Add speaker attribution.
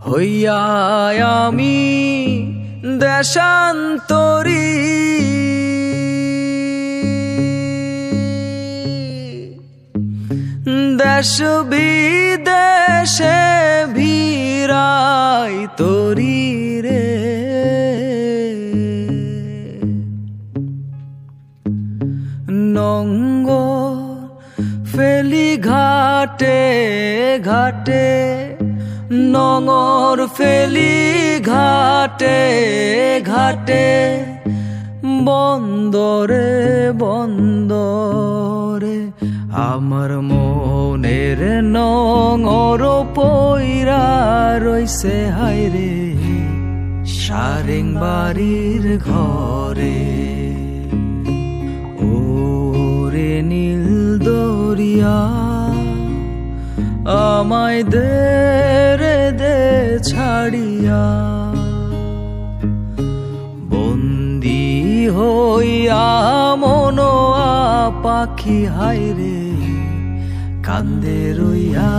Speaker 1: হইয়া আমি দেশান্তরী, দেশ বিদেশে ভিড়াই তরি রে। নঙ্গর ফেলি ঘাটে ঘাটে, নঙর ফেলি ঘাটে ঘাটে, বন্দরে বন্দরে আমার মনের নঙর পইরা রইছে হায়রে সারেং বাড়ির ঘরে। ওরে নীল দরিয়া আমায় দে রে দে ছাড়িয়া, বন্দি হইয়া মনোয়া পাখি হায়রে কান্দে রইয়া।